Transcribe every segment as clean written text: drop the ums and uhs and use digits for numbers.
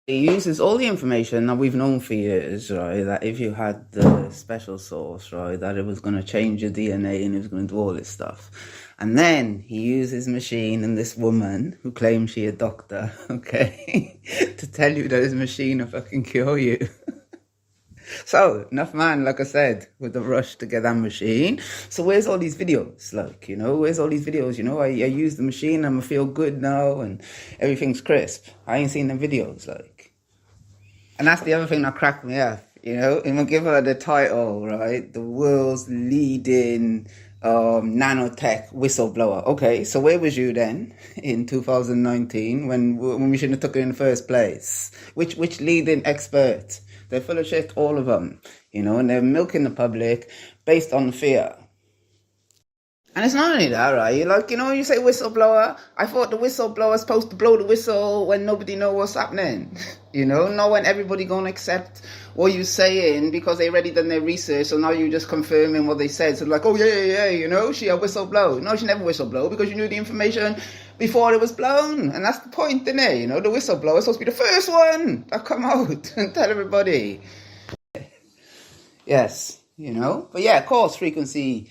It uses all the information that we've known for years, right? That if you had the special sauce, right, that it was going to change your DNA and it was going to do all this stuff. And then he uses machine and this woman who claims she a doctor, okay, to tell you that his machine will fucking cure you. So, enough man, like I said, with the rush to get that machine. So where's all these videos? Like, where's all these videos? I use the machine, I'm gonna feel good now, and everything's crisp. I ain't seen the videos, like. And that's the other thing that cracked me up, I'm gonna give her the title, right? The world's leading nanotech whistleblower. Okay, so where was you then in 2019 when we shouldn't have took her in the first place? Which leading expert? They're full of shit, all of them, and they're milking the public based on fear. And it's not only that, right? You say whistleblower. I thought the whistleblower is supposed to blow the whistle when nobody knows what's happening. Not when everybody gonna accept what you're saying because they already done their research. So now you're just confirming what they said. So like, oh yeah, she a whistleblower. No, she never whistleblow because you knew the information before it was blown. And that's the point, isn't it? The whistleblower is supposed to be the first one that come out and tell everybody. Yes, But yeah, of course, frequency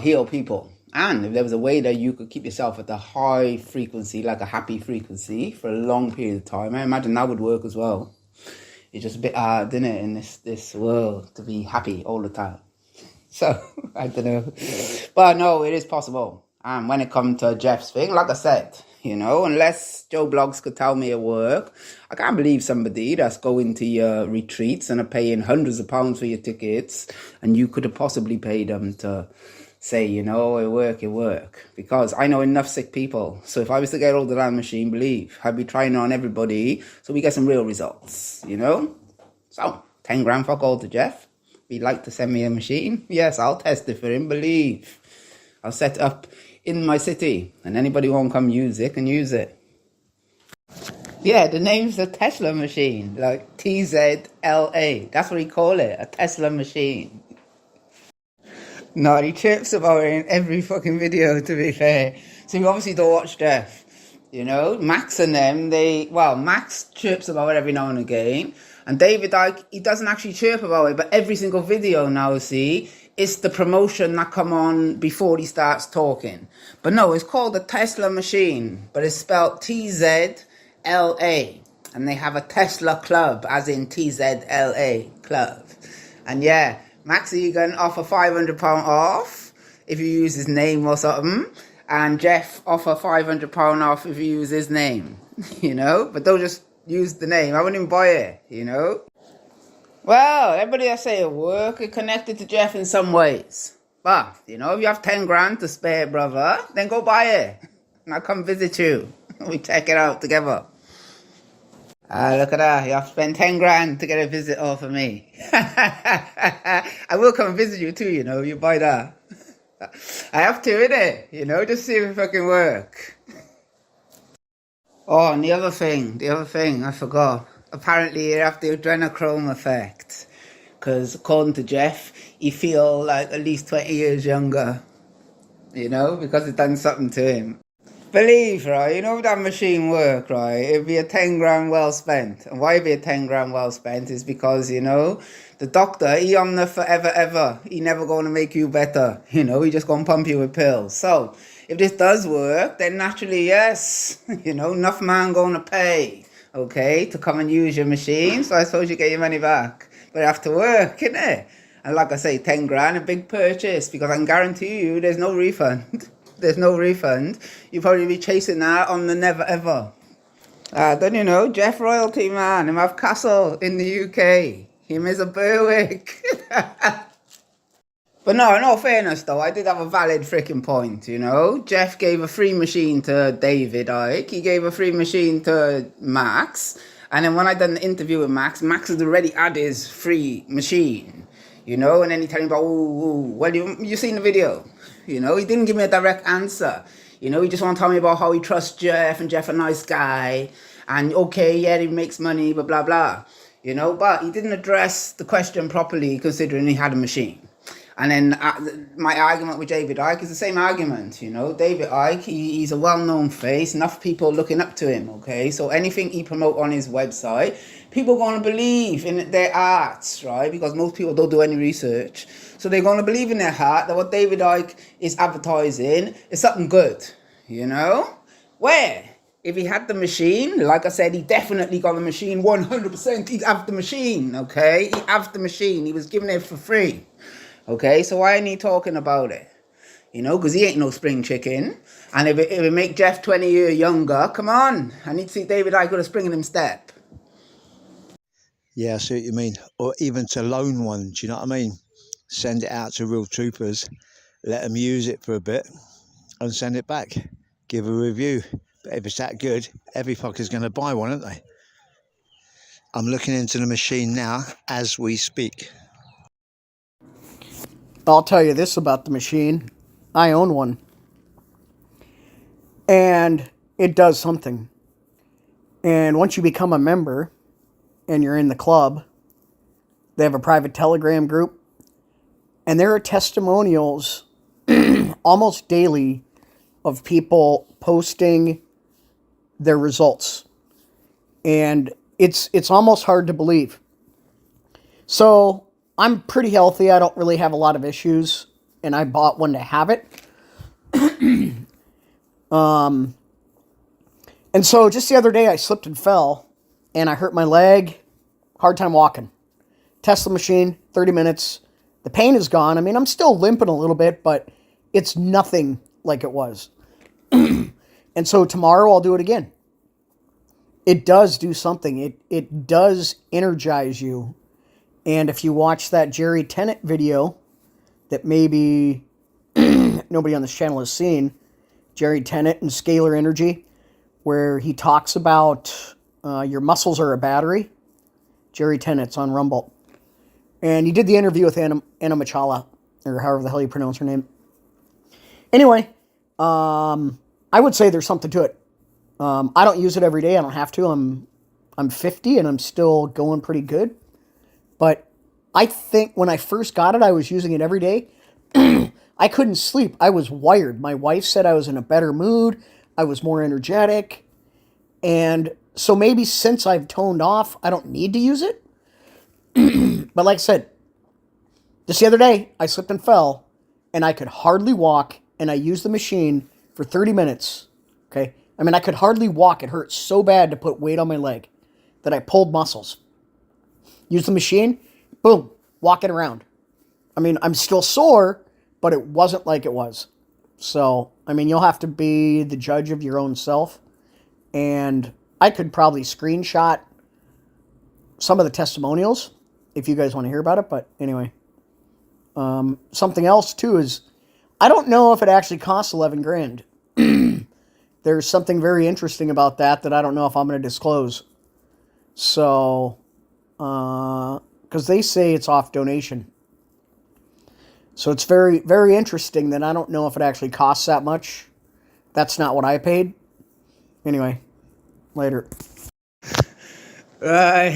heal people. And if there was a way that you could keep yourself at a high frequency, like a happy frequency, for a long period of time, I imagine that would work as well. It's just a bit hard, isn't it, in this world to be happy all the time. So, I don't know. But no, it is possible. And when it comes to Jeff's thing, like I said, unless Joe Blogs could tell me at work, I can't believe somebody that's going to your retreats and are paying hundreds of pounds for your tickets, and you could have possibly paid them to say, it work. Because I know enough sick people. So if I was to get hold of that machine, believe, I'd be trying it on everybody so we get some real results, So, 10 grand for gold to Jeff. If he'd like to send me a machine, yes, I'll test it for him, believe. I'll set it up in my city, and anybody who won't come use it can use it. Yeah, the name's the Tesla machine, like TZLA. That's what he call it, a Tesla machine. No, he chirps about it in every fucking video, to be fair. So you obviously don't watch Jeff. Max and them, Max chirps about it every now and again. And David Icke, he doesn't actually chirp about it, but every single video now, see, it's the promotion that come on before he starts talking. But no, it's called the Tesla machine, but it's spelled TZLA. And they have a Tesla club, as in TZLA club. And yeah, Max Egan offer £500 off if you use his name or something. And Jeff offer £500 off if you use his name, But don't just use the name. I wouldn't even buy it, Well, everybody I say at work is connected to Jeff in some ways. But, if you have 10 grand to spare, brother, then go buy it. And I'll come visit you. We check it out together. Look at that. You have to spend 10 grand to get a visit off of me. I will come visit you too, You buy that. I have to, innit? Just see if it can work. Oh, and the other thing, I forgot. Apparently, you have the adrenochrome effect. Because according to Jeff, you feel like at least 20 years younger. Because it's done something to him. Believe, right, that machine work, right, it'd be a 10 grand well spent. And why it'd be a 10 grand well spent is because, the doctor, he on the forever ever. He never going to make you better. He just going to pump you with pills. So, if this does work, then naturally, yes, enough man going to pay, okay, to come and use your machine. So I suppose you get your money back. But it have to work, innit? And like I say, 10 grand, a big purchase, because I can guarantee you there's no refund. There's no refund. You'll probably be chasing that on the never ever. Don't you know? Jeff Royalty, man. Him have Castle in the UK. Him is a Berwick. But no, in all fairness though, I did have a valid freaking point, Jeff gave a free machine to David Icke. He gave a free machine to Max. And then when I done the interview with Max had already had his free machine. And then he told me about, well, you seen the video? He didn't give me a direct answer. He just want to tell me about how he trusts Jeff and Jeff a nice guy. And okay, yeah, he makes money, but blah, blah. But he didn't address the question properly considering he had a machine. And then my argument with David Icke is the same argument, you know. David Icke, he's a well-known face, enough people looking up to him, okay? So anything he promote on his website, people are going to believe in their hearts, right? Because most people don't do any research. So they're going to believe in their heart that what David Icke is advertising is something good, you know? Where? If he had the machine, like I said, he definitely got the machine, 100%. He'd have the machine, okay? He'd have the machine. He was giving it for free. Okay, so why ain't he talking about it? You know, because he ain't no spring chicken. And if it make Jeff 20 years younger, come on. I need to see David Icke with a spring in him step. Yeah, I see what you mean. Or even to loan one, do you know what I mean? Send it out to real troopers, let them use it for a bit, and send it back. Give a review. But if it's that good, every fucker's going to buy one, aren't they? I'm looking into the machine now as we speak. I'll tell you this about the machine. I own one. And it does something. And once you become a member and you're in the club, they have a private Telegram group. And there are testimonials almost daily of people posting their results. And it's almost hard to believe. So I'm pretty healthy. I don't really have a lot of issues, and I bought one to have it. And so just the other day I slipped and fell, and I hurt my leg. Hard time walking. Tesla machine, 30 minutes. The pain is gone. I mean, I'm still limping a little bit, but it's nothing like it was. And so tomorrow I'll do it again. It does do something. It does energize you. And if you watch that Jerry Tennant video that maybe nobody on this channel has seen, Jerry Tennant and Scalar Energy, where he talks about your muscles are a battery. Jerry Tennant's on Rumble. And he did the interview with Anna Machala, or however the hell you pronounce her name. Anyway, I would say there's something to it. I don't use it every day. I don't have to. I'm 50 and I'm still going pretty good. But I think when I first got it, I was using it every day. I couldn't sleep. I was wired. My wife said I was in a better mood. I was more energetic. And so maybe since I've toned off, I don't need to use it. But like I said, just the other day, I slipped and fell, and I could hardly walk, and I used the machine for 30 minutes. Okay? I mean, I could hardly walk. It hurt so bad to put weight on my leg that I pulled muscles. Use the machine, boom, walking around. I mean, I'm still sore, but it wasn't like it was. So, I mean, you'll have to be the judge of your own self. And I could probably screenshot some of the testimonials if you guys want to hear about it. But anyway, something else too is, I don't know if it actually costs 11 grand. There's something very interesting about that I don't know if I'm going to disclose. So, because they say it's off donation. So it's very, very interesting that I don't know if it actually costs that much. That's not what I paid. Anyway, later. Right.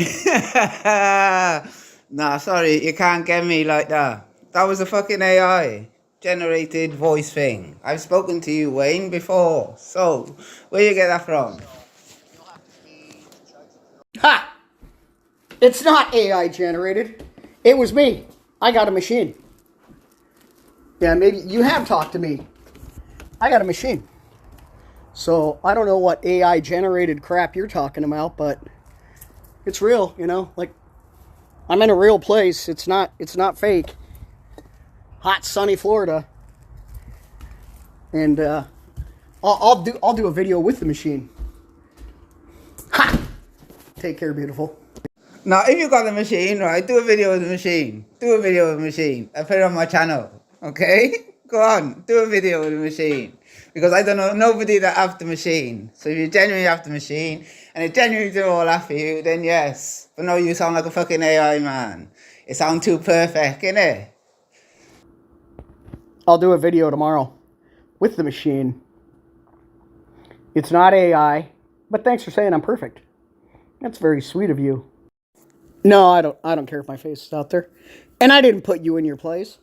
Nah, sorry, you can't get me like that. That was a fucking AI generated voice thing. I've spoken to you, Wayne, before. So, where you get that from? Ha! It's not AI generated. It was me. I got a machine. Yeah, maybe you have talked to me. I got a machine. So I don't know what AI generated crap you're talking about, but it's real, you know, like I'm in a real place. It's not fake. Hot, sunny Florida. And I'll do a video with the machine. Ha! Take care, beautiful. Now, if you got the machine, right, do a video with the machine. Do a video with the machine. I put it on my channel. Okay? Go on. Do a video with the machine. Because I don't know nobody that have the machine. So if you genuinely have the machine, and it genuinely do all that for you, then yes. But no, you sound like a fucking AI, man. It sounds too perfect, innit? I'll do a video tomorrow with the machine. It's not AI, but thanks for saying I'm perfect. That's very sweet of you. No, I don't care if my face is out there. And I didn't put you in your place.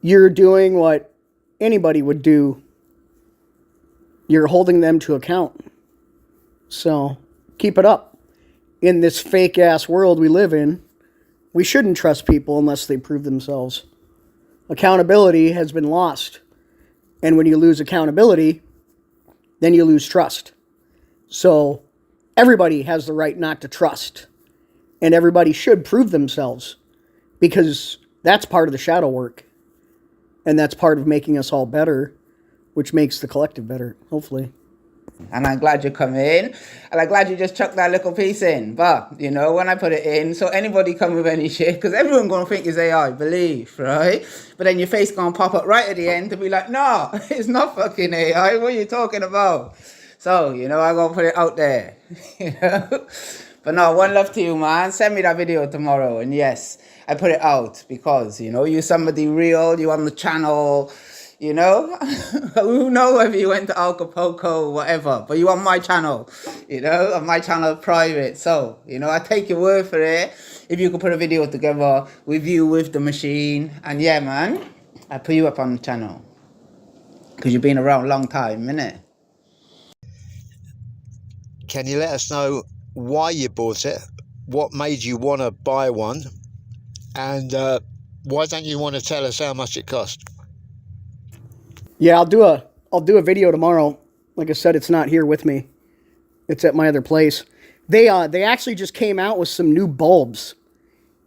you're doing what anybody would do. You're holding them to account. So keep it up. In this fake ass world we live in, we shouldn't trust people unless they prove themselves. Accountability has been lost. And when you lose accountability, then you lose trust. So everybody has the right not to trust. And everybody should prove themselves. Because that's part of the shadow work. And that's part of making us all better, which makes the collective better, hopefully. And I'm glad you come in, and I'm glad you just chucked that little piece in. But, you know, when I put it in, so anybody come with any shit, because everyone going to think it's AI, believe, right? But then your face going to pop up right at the end to be like, no, it's not fucking AI. What are you talking about? So, you know, I'm going to put it out there, you know? But no, one love to you, man. Send me that video tomorrow. And yes, I put it out because, you know, you're somebody real, you on the channel. You know, who knows whether you went to Acapulco or whatever, but you on my channel, you know, on my channel private. So, you know, I take your word for it. If you could put a video together with you with the machine. And yeah, man, I put you up on the channel because you've been around a long time, innit? Can you let us know why you bought it? What made you want to buy one? And why don't you want to tell us how much it cost? Yeah, I'll do a video tomorrow. Like I said, it's not here with me. It's at my other place. They actually just came out with some new bulbs.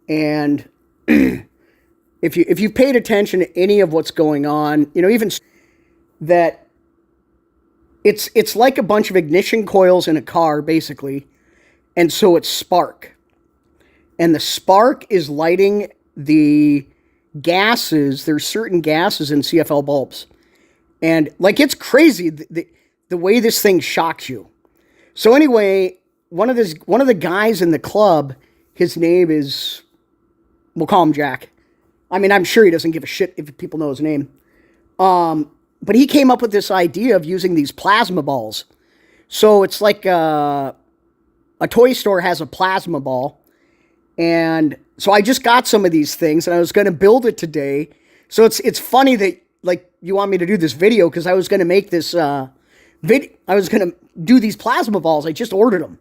And if you've paid attention to any of what's going on, you know, even that it's like a bunch of ignition coils in a car, basically. And so it's spark. And the spark is lighting the gases. There's certain gases in CFL bulbs. And, like, it's crazy the way this thing shocks you. So anyway, one of the guys in the club, his name is, we'll call him Jack. I mean, I'm sure he doesn't give a shit if people know his name. But he came up with this idea of using these plasma balls. So it's like a toy store has a plasma ball. And so I just got some of these things, and I was going to build it today. So it's funny that, like, you want me to do this video, because I was going to make this I was going to do these plasma balls. I just ordered them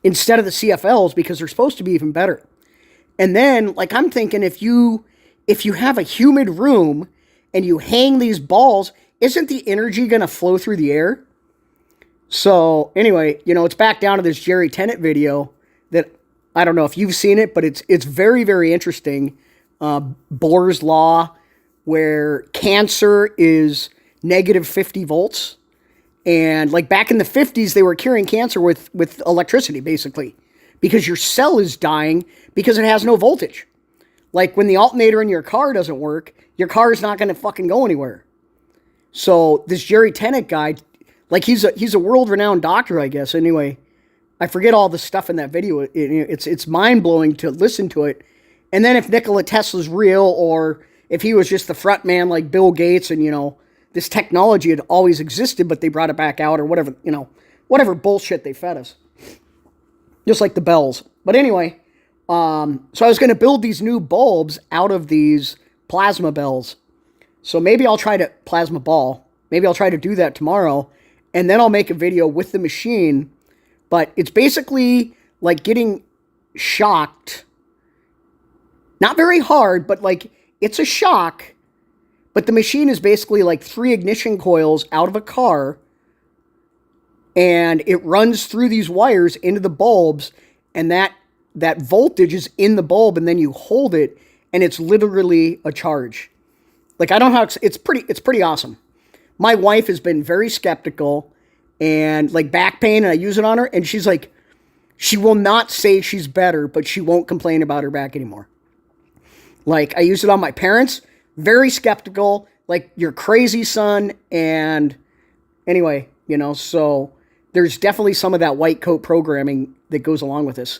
instead of the CFLs because they're supposed to be even better. And then, like, I'm thinking if you have a humid room and you hang these balls, isn't the energy going to flow through the air? So anyway, you know, it's back down to this Jerry Tennant video that I don't know if you've seen it, but it's very, very interesting. Bohr's law, where cancer is negative 50 volts. And like back in the 50s, they were curing cancer with electricity, basically, because your cell is dying because it has no voltage. Like when the alternator in your car doesn't work, your car is not going to fucking go anywhere. So this Jerry Tennant guy, like he's a world-renowned doctor, I guess. Anyway, I forget all the stuff in that video. It's mind-blowing to listen to it. And then if Nikola Tesla's real, or if he was just the front man like Bill Gates, and, you know, this technology had always existed, but they brought it back out, or whatever, you know, whatever bullshit they fed us. Just like the bells. But anyway, so I was going to build these new bulbs out of these plasma bells. So maybe I'll try to plasma ball. Maybe I'll try to do that tomorrow. And then I'll make a video with the machine. But it's basically like getting shocked. Not very hard, but like it's a shock. But the machine is basically like 3 ignition coils out of a car. And it runs through these wires into the bulbs. And that voltage is in the bulb. And then you hold it. And it's literally a charge. Like, I don't know how it's pretty awesome. My wife has been very skeptical and like back pain, and I use it on her, and she's like, she will not say she's better, but she won't complain about her back anymore. Like, I use it on my parents, very skeptical, like, you're crazy, son. And anyway, you know, so there's definitely some of that white coat programming that goes along with this.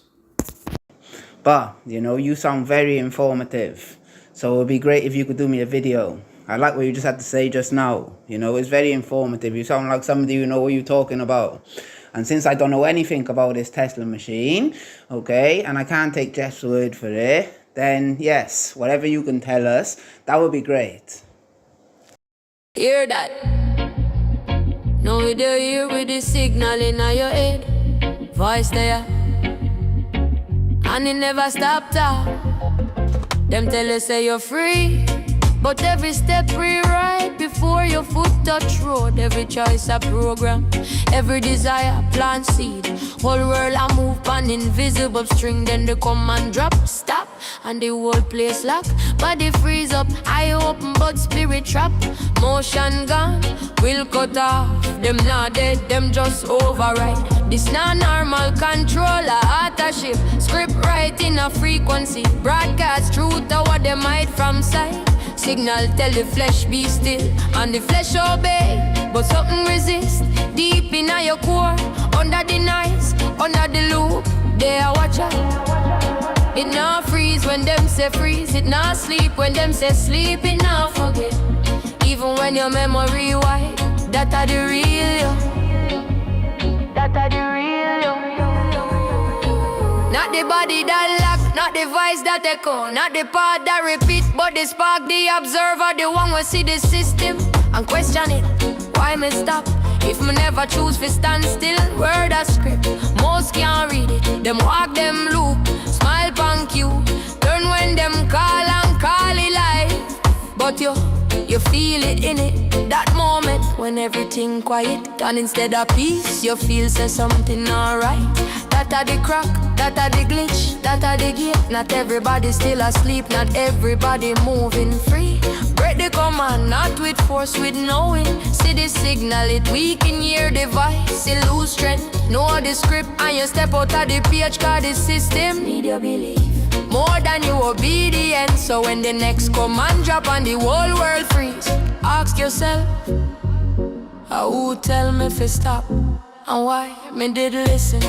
But, you know, you sound very informative. So it would be great if you could do me a video. I like what you just had to say just now. You know, it's very informative. You sound like somebody who know what you're talking about. And since I don't know anything about this Tesla machine, okay, and I can't take Jeff's word for it, then yes, whatever you can tell us, that would be great. Hear that? No, we do hear with the signal in your head. Voice there, and it never stop talk. Them tell you say you're free, but every step rewrite before your foot touch road. Every choice a program, every desire plant seed. Whole world I move on invisible string, then they come and drop, stop, and the whole place lock. Body freeze up, eye open but spirit trap. Motion gone, will cut off. Them not dead, them just override. This not normal controller, authorship. Script right in a frequency. Broadcast truth to what them hide from sight. Signal tell the flesh be still, and the flesh obey. But something resist, deep in your core. Under the nice, under the loop, they are watch out. It not freeze when them say freeze. It not sleep when them say sleep. It not forget, even when your memory white. That are the real you. That are the real you. Not the body that lock, not the voice that echo, not the part that repeat, but the spark, the observer, the one who see the system and question it. Why me stop if me never choose to stand still? Word a script, most can't read it. Them walk, them loop, smile punk you. Turn when them call and call it life. But you feel it in it, that moment when everything quiet. And instead of peace, you feel say something alright. That are the crack, that are the glitch, that are the gate. Not everybody still asleep, not everybody moving free. Break the command, not with force, with knowing. See the signal, it weaken your device. You lose strength, know the script, and you step out of the page. Cause the system need your belief more than you obedience. So when the next command drop and the whole world freeze, ask yourself, who tell me to stop? And why me did listen?